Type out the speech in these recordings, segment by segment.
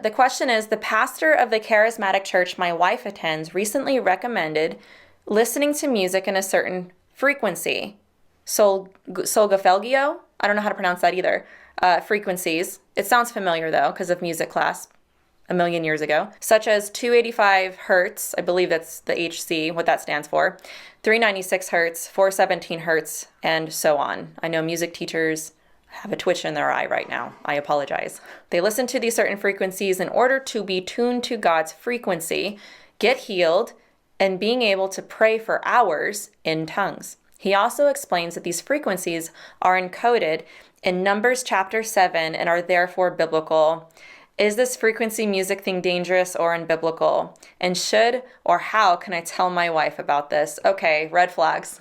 The question is, the pastor of the charismatic church my wife attends recently recommended listening to music in a certain frequency. Solfeggio? I don't know how to pronounce that either. Frequencies. It sounds familiar though, because of music class a million years ago, such as 285 hertz, I believe that's the HC, what that stands for, 396 hertz, 417 hertz, and so on. I know music teachers have a twitch in their eye right now. I apologize. They listen to these certain frequencies in order to be tuned to God's frequency, get healed, and being able to pray for hours in tongues. He also explains that these frequencies are encoded in Numbers chapter 7 and are therefore biblical. Is this frequency music thing dangerous or unbiblical? And should or how can I tell my wife about this? Okay, red flags.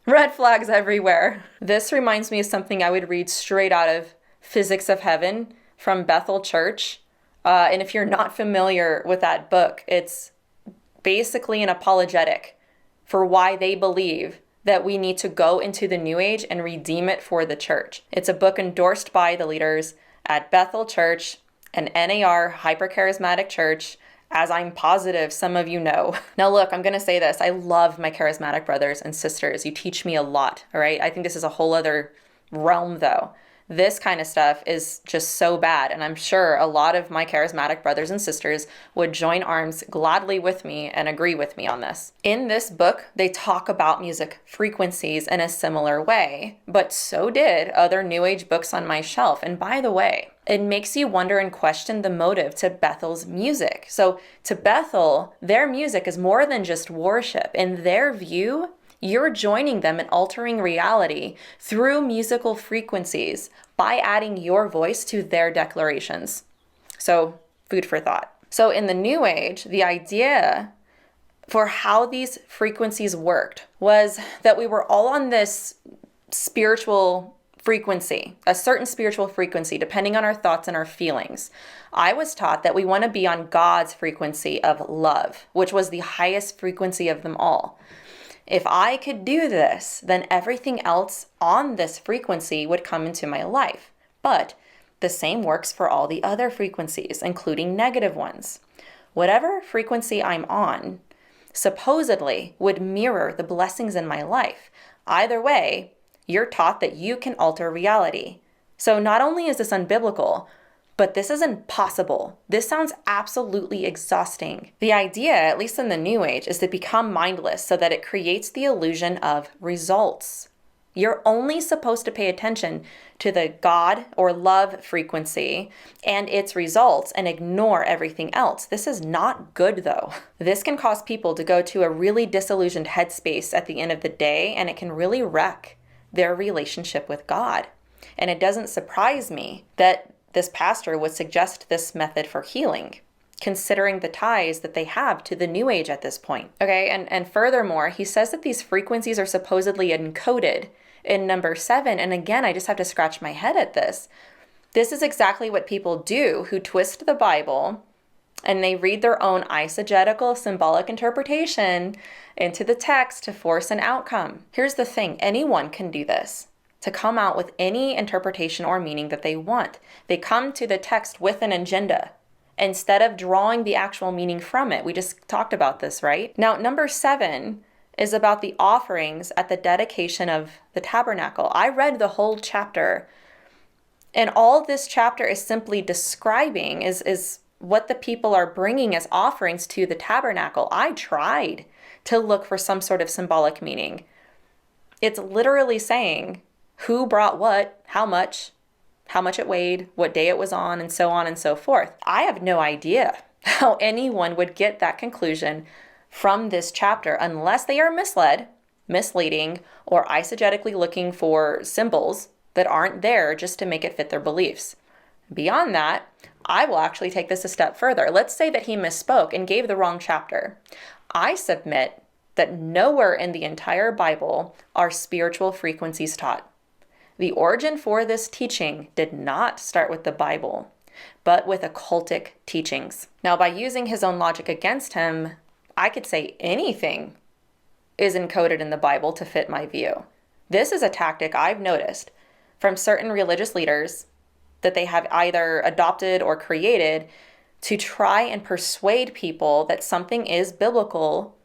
Red flags everywhere. This reminds me of something I would read straight out of Physics of Heaven from Bethel Church. And if you're not familiar with that book, it's basically an apologetic for why they believe that we need to go into the New Age and redeem it for the church. It's a book endorsed by the leaders at Bethel Church, an NAR hyper-charismatic church, as I'm positive some of you know. Now look, I'm going to say this. I love my charismatic brothers and sisters. You teach me a lot, all right? I think this is a whole other realm though. This kind of stuff is just so bad. And I'm sure a lot of my charismatic brothers and sisters would join arms gladly with me and agree with me on this. In this book, they talk about music frequencies in a similar way, but so did other New Age books on my shelf. And by the way, it makes you wonder and question the motive to Bethel's music. So to Bethel, their music is more than just worship. In their view, you're joining them in altering reality through musical frequencies by adding your voice to their declarations. So, food for thought. So in the New Age, the idea for how these frequencies worked was that we were all on this spiritual frequency, a certain spiritual frequency, depending on our thoughts and our feelings. I was taught that we want to be on God's frequency of love, which was the highest frequency of them all. If I could do this, then everything else on this frequency would come into my life. But the same works for all the other frequencies, including negative ones. Whatever frequency I'm on, supposedly would mirror the blessings in my life. Either way, you're taught that you can alter reality. So not only is this unbiblical, but this is impossible. This sounds absolutely exhausting. The idea, at least in the New Age, is to become mindless so that it creates the illusion of results. You're only supposed to pay attention to the God or love frequency and its results and ignore everything else. This is not good though. This can cause people to go to a really disillusioned headspace at the end of the day, and it can really wreck their relationship with God. And it doesn't surprise me that this pastor would suggest this method for healing, considering the ties that they have to the New Age at this point. Okay, and furthermore, he says that these frequencies are supposedly encoded in number 7. And again, I just have to scratch my head at this. This is exactly what people do who twist the Bible and they read their own eisegetical symbolic interpretation into the text to force an outcome. Here's the thing, anyone can do this, to come out with any interpretation or meaning that they want. They come to the text with an agenda instead of drawing the actual meaning from it. We just talked about this, right? Now, number 7 is about the offerings at the dedication of the tabernacle. I read the whole chapter, and all this chapter is simply describing is what the people are bringing as offerings to the tabernacle. I tried to look for some sort of symbolic meaning. It's literally saying who brought what, how much it weighed, what day it was on and so forth. I have no idea how anyone would get that conclusion from this chapter unless they are misled, misleading, or eisegetically looking for symbols that aren't there just to make it fit their beliefs. Beyond that, I will actually take this a step further. Let's say that he misspoke and gave the wrong chapter. I submit that nowhere in the entire Bible are spiritual frequencies taught. The origin for this teaching did not start with the Bible, but with occultic teachings. Now, by using his own logic against him, I could say anything is encoded in the Bible to fit my view. This is a tactic I've noticed from certain religious leaders that they have either adopted or created to try and persuade people that something is biblical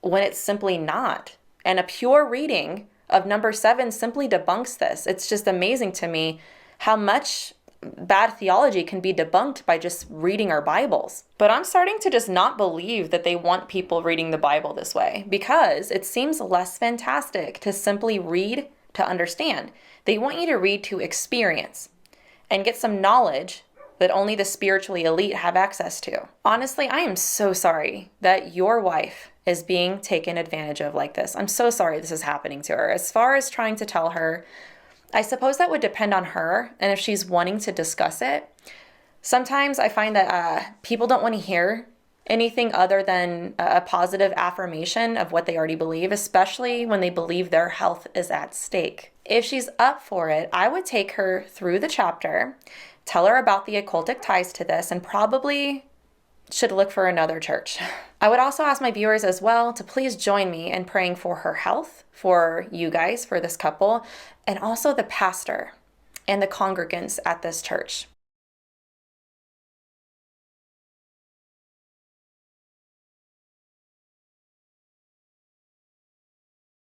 when it's simply not. And a pure reading of number 7 simply debunks this. It's just amazing to me how much bad theology can be debunked by just reading our Bibles. But I'm starting to just not believe that they want people reading the Bible this way, because it seems less fantastic to simply read to understand. They want you to read to experience and get some knowledge that only the spiritually elite have access to. Honestly, I am so sorry that your wife is being taken advantage of like this. I'm so sorry this is happening to her. As far as trying to tell her, I suppose that would depend on her and if she's wanting to discuss it. Sometimes I find that people don't want to hear anything other than a positive affirmation of what they already believe, especially when they believe their health is at stake. If she's up for it, I would take her through the chapter, tell her about the occultic ties to this, and probably should look for another church. I would also ask my viewers as well to please join me in praying for her health, for you guys, for this couple, and also the pastor and the congregants at this church.